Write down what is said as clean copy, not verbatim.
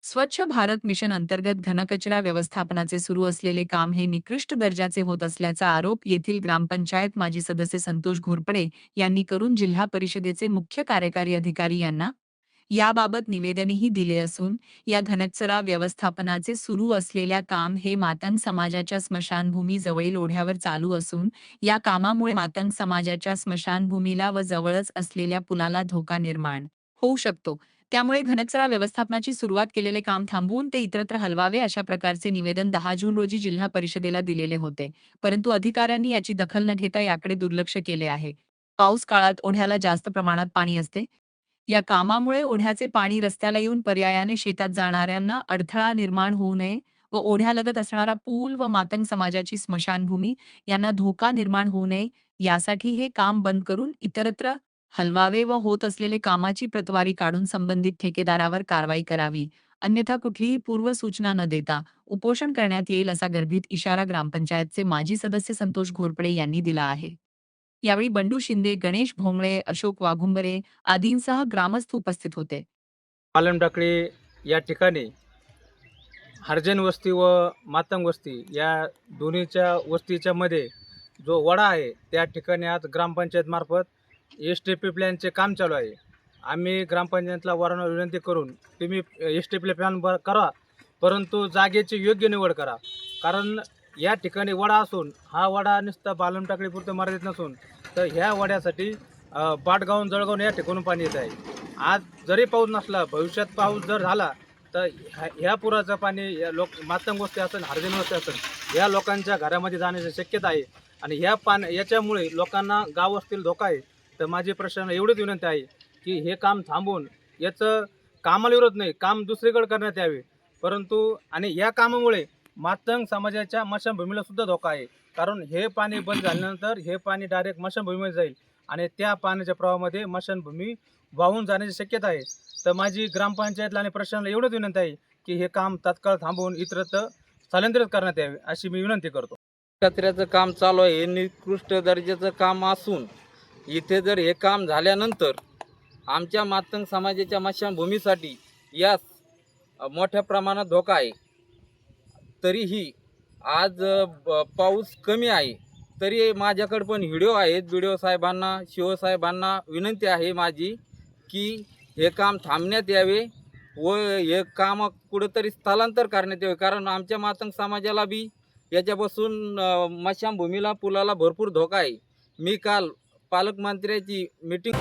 स्वच्छ भारत मिशन अंतर्गत घनकचरा व्यवस्थापनाचे सुरू असलेले काम हे निकृष्ट दर्जाचे होत असल्याचा आरोप येथील ग्रामपंचायत माजी सदस्य संतोष घोरपडे यांनी करून जिल्हा परिषदेचे मुख्य कार्यकारी अधिकारी यांना याबाबत निवेदनही दिले असून या घनकचरा व्यवस्थापनाचे सुरू असलेल्या काम हे मातंग समाजाच्या स्मशानभूमी जवळील ओढ्यावर चालू असून या कामामुळे मातंग समाजाच्या स्मशानभूमीला व जवळच असलेल्या पुलाला धोका निर्माण होऊ शकतो. त्यामुळे घनकचरा व्यवस्थापनाची सुरुवात केलेले काम थांबवून ते इतरत्र हलवावे अशा प्रकारचे निवेदन 10 जून रोजी जिल्हा परिषदेला दिलेले होते. परंतु अधिकाऱ्यांनी याची दखल न घेता याकडे दुर्लक्ष केले आहे. पाऊस काळात ओढ्याला जास्त प्रमाणात पाणी असते. या कामामुळे ओढ्याचे पाणी रस्त्याला येऊन पर्यायाने शेतात जाणाऱ्यांना अडथळा निर्माण होऊ नये व ओढ्यालगत असणारा पूल व मातंग समाजाची स्मशानभूमी यांना धोका निर्माण होऊ नये यासाठी हे काम बंद करून इतरत्र हलवावे व होत असलेले कामाची प्रतवारी काढून संबंधित ठेकेदारावर कारवाई करावी. अन्यथा कुठलीही पूर्वसूचना न देता उपोषण करण्यात येईल असा गर्भित इशारा ग्रामपंचायतचे माजी सदस्य संतोष घोरपडे यांनी दिला आहे. यावेळी बंडू शिंदे, गणेश भोंगळे, अशोक वाघुंबरे आदींसह ग्रामस्थ उपस्थित होते. पालमटाकळी या ठिकाणी हरजन वस्ती व मातंग वस्ती या दोन्हीच्या वस्तीच्या मध्ये जो वडा आहे त्या ठिकाणी आज ग्रामपंचायतमार्फत एस.टी.पी. प्लॅनचे काम चालू आहे. आम्ही ग्रामपंचायतला वारंवार विनंती करून तुम्ही एस.टी.पी. प्लॅन करा, परंतु जागेची योग्य निवड करा. कारण या ठिकाणी वडा असून हा वडा नुसता पालमटाकळीपुरतं मर्यादित नसून तर ह्या वड्यासाठी पाटगावून जळगावून या ठिकाणून पाणी येत आहे. आज जरी पाऊस नसला, भविष्यात पाऊस जर झाला तर ह्या पुराचं पाणी या मातंग वस्ती असेल, हरजन वस्ती असेल या लोकांच्या घरामध्ये जाण्याची शक्यता आहे. आणि ह्या याच्यामुळे लोकांना गाव असतील धोका आहे. तर माझी प्रशासनाला एवढीच विनंती आहे की हे काम थांबवून याचं कामाला विरोध नाही, काम दुसरीकडे करण्यात यावे. परंतु आणि या कामामुळे मातंग समाजाच्या स्मशानभूमीला सुद्धा धोका आहे. कारण हे पाणी बंद झाल्यानंतर हे पाणी डायरेक्ट स्मशानभूमीमध्ये जाईल आणि त्या पाण्याच्या प्रवाहामध्ये स्मशानभूमी वाहून जाण्याची शक्यता आहे. तर माझी ग्रामपंचायतला आणि प्रशासनाला एवढंच विनंती आहे की हे काम तात्काळ थांबवून इतरत्र स्थलांतरित करण्यात यावे अशी मी विनंती करतो. कचऱ्याचं काम चालू आहे, हे निकृष्ट दर्जाचं काम असून इथे जर हे काम झाल्यानंतर आमच्या मातंग समाजाच्या स्मशानभूमीसाठी यास मोठ्या प्रमाणात धोका आहे. तरीही आज पाऊस कमी आहे, तरी माझ्याकडे पण व्हिडिओ आहेत. व्हिडिओ साहेबांना, शिवसाहेबांना विनंती आहे माझी की हे काम थांबण्यात यावे व हे काम कुठंतरी स्थलांतर करण्यात यावे. कारण आमच्या मातंग समाजाला बी याच्यापासून स्मशानभूमीला पुलाला भरपूर धोका आहे. मी काल पालकमंत्र्याची मीटिंग